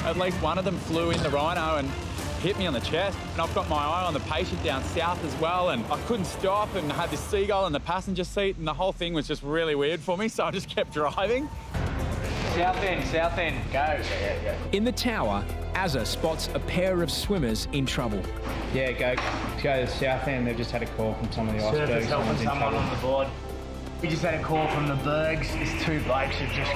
At least one of them flew in the rhino and hit me on the chest. And I've got my eye on the patient down south as well, and I couldn't stop and had this seagull in the passenger seat, and the whole thing was just really weird for me, so I just kept driving. South end, go. Yeah. In the tower, Azza spots a pair of swimmers in trouble. Yeah, go to the south end. They've just had a call from some of the icebergs. Helping someone on the board. We just had a call from the bergs. These two blokes have just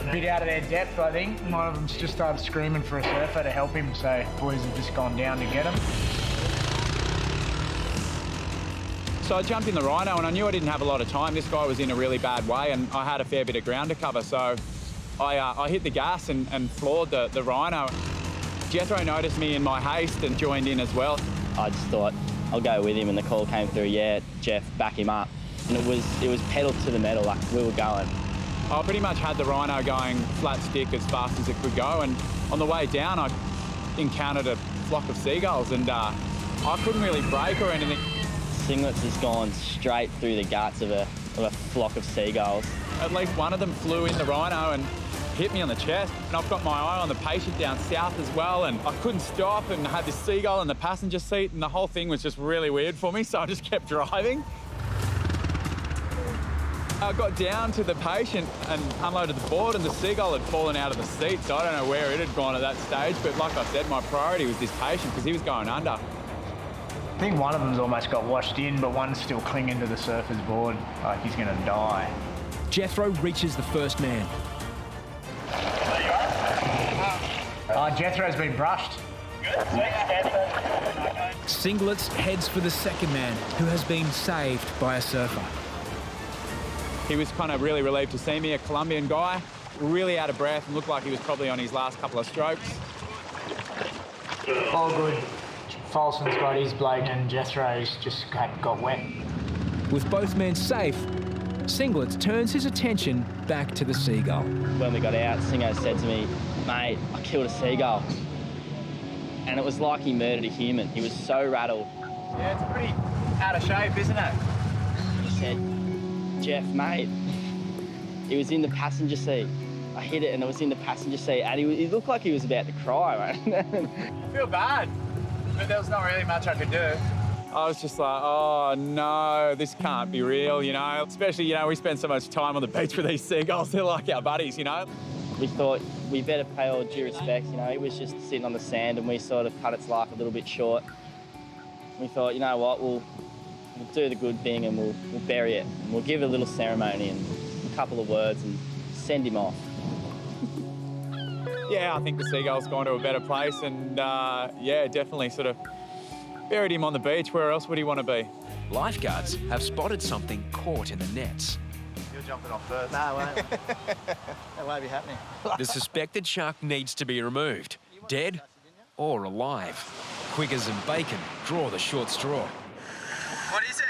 a bit out of their depth, I think. One of them's just started screaming for a surfer to help him, so boys have just gone down to get him. So I jumped in the rhino and I knew I didn't have a lot of time. This guy was in a really bad way and I had a fair bit of ground to cover, so I hit the gas and floored the rhino. Jethro noticed me in my haste and joined in as well. I just thought, I'll go with him, and the call came through, yeah, Jeff, back him up. And it was pedal to the metal, like we were going. I pretty much had the rhino going flat stick as fast as it could go, and on the way down I encountered a flock of seagulls, and I couldn't really brake or anything. Singlets has gone straight through the guts of a flock of seagulls. At least one of them flew in the rhino and hit me on the chest, and I've got my eye on the patient down south as well, and I couldn't stop and had this seagull in the passenger seat, and the whole thing was just really weird for me, so I just kept driving. I got down to the patient and unloaded the board, and the seagull had fallen out of the seat, so I don't know where it had gone at that stage, but like I said, my priority was this patient because he was going under. I think one of them's almost got washed in, but one's still clinging to the surfer's board, like he's going to die. Jethro reaches the first man. Jethro's been brushed. Singlets heads for the second man, who has been saved by a surfer. He was kind of really relieved to see me, a Colombian guy, really out of breath and looked like he was probably on his last couple of strokes. All good. Folsom's got his bloke and Jethro's just got wet. With both men safe, Singlets turns his attention back to the seagull. When we got out, Singo said to me, mate, I killed a seagull. And it was like he murdered a human. He was so rattled. Yeah, it's pretty out of shape, isn't it? He said, Jeff, mate, it was in the passenger seat. I hit it and it was in the passenger seat, and he looked like he was about to cry, mate. I feel bad, but there was not really much I could do. I was just like, oh no, this can't be real, you know? Especially, you know, we spend so much time on the beach with these seagulls, they're like our buddies, you know? We thought we better pay all due respect, you know, it was just sitting on the sand and we sort of cut its life a little bit short. We thought, you know what, we'll do the good thing and we'll bury it. And we'll give it a little ceremony and a couple of words and send him off. Yeah, I think the seagull's gone to a better place, and yeah, definitely sort of buried him on the beach. Where else would he want to be? Lifeguards have spotted something caught in the nets. You're jumping off first. No, it won't. That won't be happening. The suspected shark needs to be removed, dead or alive. Quiggers and Bacon draw the short straw. What is it?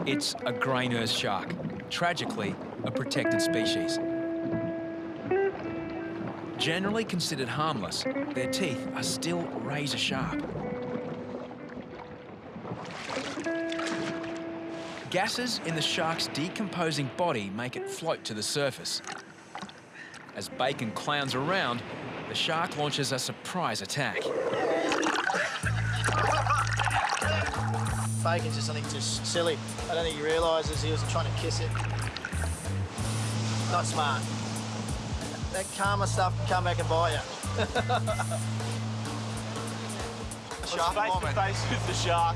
It's a grey nurse shark, tragically a protected species. Generally considered harmless, their teeth are still razor sharp. Gases in the shark's decomposing body make it float to the surface. As Bacon clowns around, the shark launches a surprise attack. Bacon's just, I think, just silly. I don't think he realises he was trying to kiss it. Not smart. That karma stuff can come back and bite you. Shark face to face with the shark,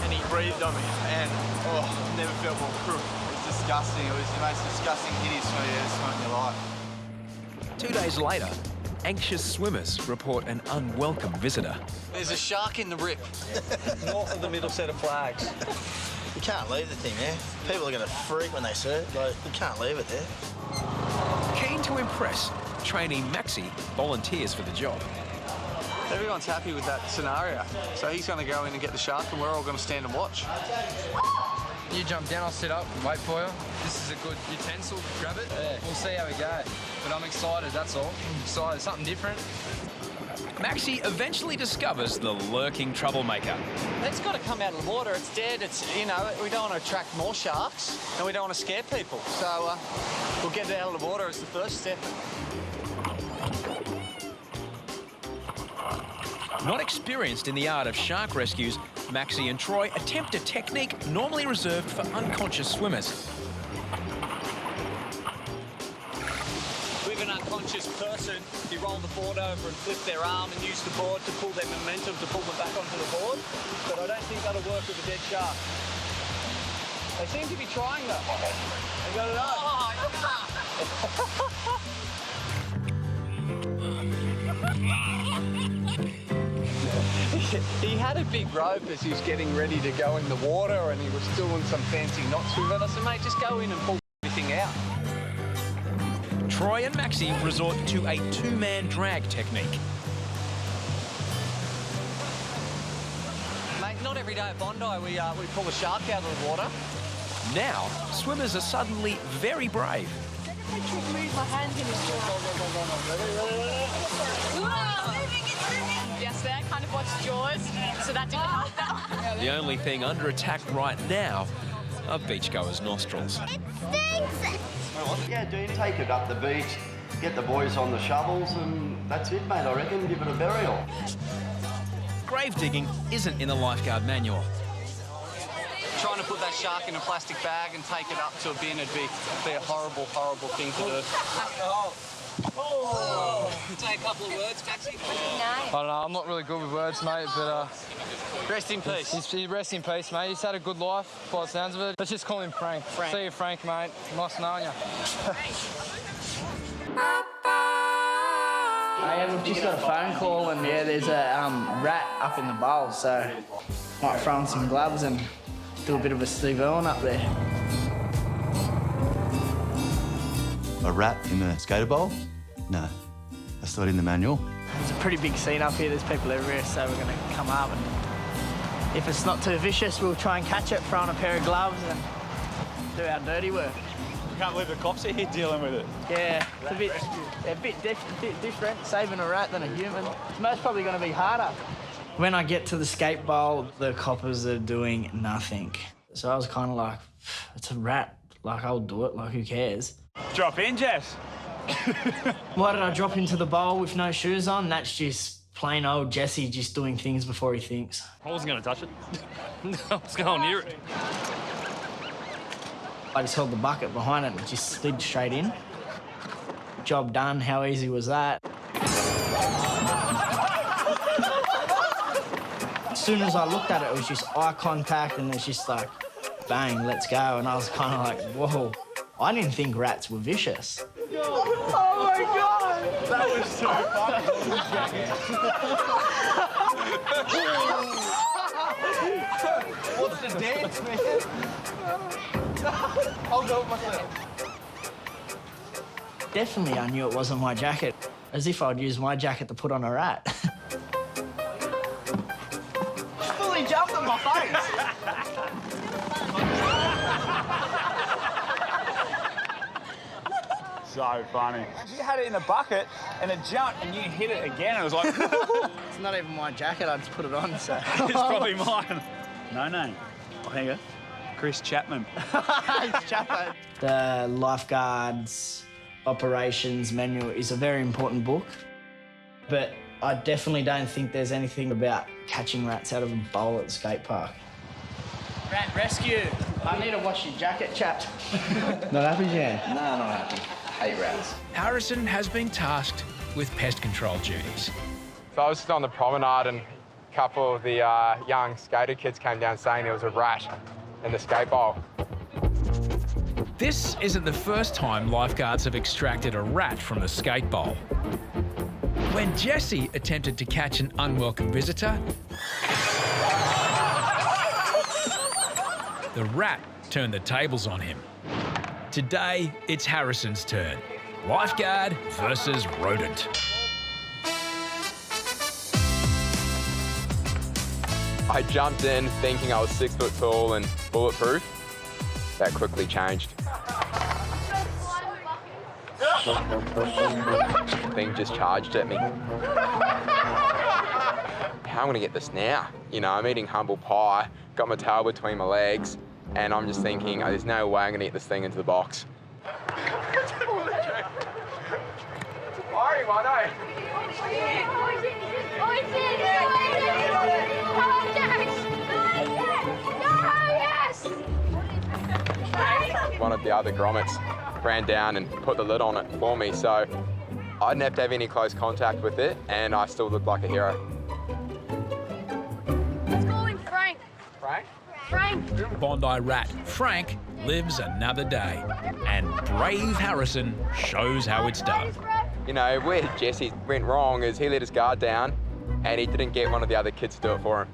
and he breathed on me, and never felt more crook. It was disgusting. It was the most disgusting hideous smell you ever smelled in your life. 2 days later, anxious swimmers report an unwelcome visitor. There's a shark in the rip, north of the middle set of flags. You can't leave the thing there. People are going to freak when they see it. Like, you can't leave it there. Keen to impress, trainee Maxi volunteers for the job. Everyone's happy with that scenario, so he's going to go in and get the shark, and we're all going to stand and watch. You jump down, I'll sit up and wait for you. This is a good utensil, grab it. Yeah. We'll see how we go. But I'm excited, that's all. I'm excited, something different. Maxi eventually discovers the lurking troublemaker. It's got to come out of the water. It's dead. It's, you know, we don't want to attract more sharks and we don't want to scare people. So we'll get it out of the water as the first step. Not experienced in the art of shark rescues, Maxi and Troy attempt a technique normally reserved for unconscious swimmers. With an unconscious person, you roll the board over and flip their arm and use the board to pull their momentum to pull them back onto the board. But I don't think that'll work with a dead shark. They seem to be trying though. They got it on. He had a big rope as he was getting ready to go in the water and he was doing some fancy knots with it. I said, mate, just go in and pull everything out. Troy and Maxi resort to a two-man drag technique. Mate, not every day at Bondi we pull a shark out of the water. Now, swimmers are suddenly very brave. Yesterday I kind of watched Jaws, so that didn't help that. The only thing under attack right now are beachgoers' nostrils. It stinks! Yeah, Dean, take it up the beach, get the boys on the shovels, and that's it, mate, I reckon. Give it a burial. Grave digging isn't in the lifeguard manual. Trying to put that shark in a plastic bag and take it up to a bin would be a horrible, horrible thing to do. Say a couple of words, Maxi. I don't know, I'm not really good with words, mate, but... Rest in peace. Rest in peace, mate. He's had a good life, by the sounds of it. Let's just call him Frank. See you, Frank, mate. Nice knowing you. Yeah, we've just got a phone call and yeah, there's a rat up in the bowl, so might throw on some gloves and do a bit of a Steve Irwin up there. A rat in a skater bowl? No, that's not in the manual. It's a pretty big scene up here, there's people everywhere, so we're going to come up and if it's not too vicious, we'll try and catch it, throw on a pair of gloves and do our dirty work. I can't believe the cops are here dealing with it. Yeah, it's a bit different, saving a rat than a human. It's most probably going to be harder. When I get to the skate bowl, the coppers are doing nothing. So I was kind of like, it's a rat, like I'll do it, like who cares? Drop in, Jess. Why did I drop into the bowl with no shoes on? That's just plain old Jesse just doing things before he thinks. I wasn't going to touch it. I was going near it. I just held the bucket behind it and it just slid straight in. Job done, how easy was that? As soon as I looked at it, it was just eye contact and it's just like, bang, let's go. And I was kind of like, whoa, I didn't think rats were vicious. Oh my God! That was so funny. What's the dance, man? I'll go with myself. Definitely, I knew it wasn't my jacket. As if I'd use my jacket to put on a rat. Fully jumped on my face. So funny. You had it in the bucket and it jumped and you hit it again. It was like... It's not even my jacket, I just put it on, so... It's probably mine. No name. Oh, hang on. Chris Chapman. It's Chapman. The Lifeguards Operations Manual is a very important book, but I definitely don't think there's anything about catching rats out of a bowl at the skate park. Rat rescue. I need to wash your jacket, chap. Not happy, Jan? No, not happy. Hate rats. Harrison has been tasked with pest control duties. So I was just on the promenade and a couple of the young skater kids came down saying there was a rat in the skate bowl. This isn't the first time lifeguards have extracted a rat from the skate bowl. When Jesse attempted to catch an unwelcome visitor, the rat turned the tables on him. Today, it's Harrison's turn. Lifeguard versus rodent. I jumped in thinking I was 6 foot tall and bulletproof. That quickly changed. The thing just charged at me. how am I gonna get this now? You know, I'm eating humble pie, got my tail between my legs, and I'm just thinking, oh, there's no way I'm gonna get this thing into the box. One of the other grommets ran down and put the lid on it for me, so I didn't have to have any close contact with it, and I still looked like a hero. Let's call him Frank. Frank? Frank. Bondi rat Frank lives another day, and brave Harrison shows how it's done. You know, where Jesse went wrong is he let his guard down and he didn't get one of the other kids to do it for him.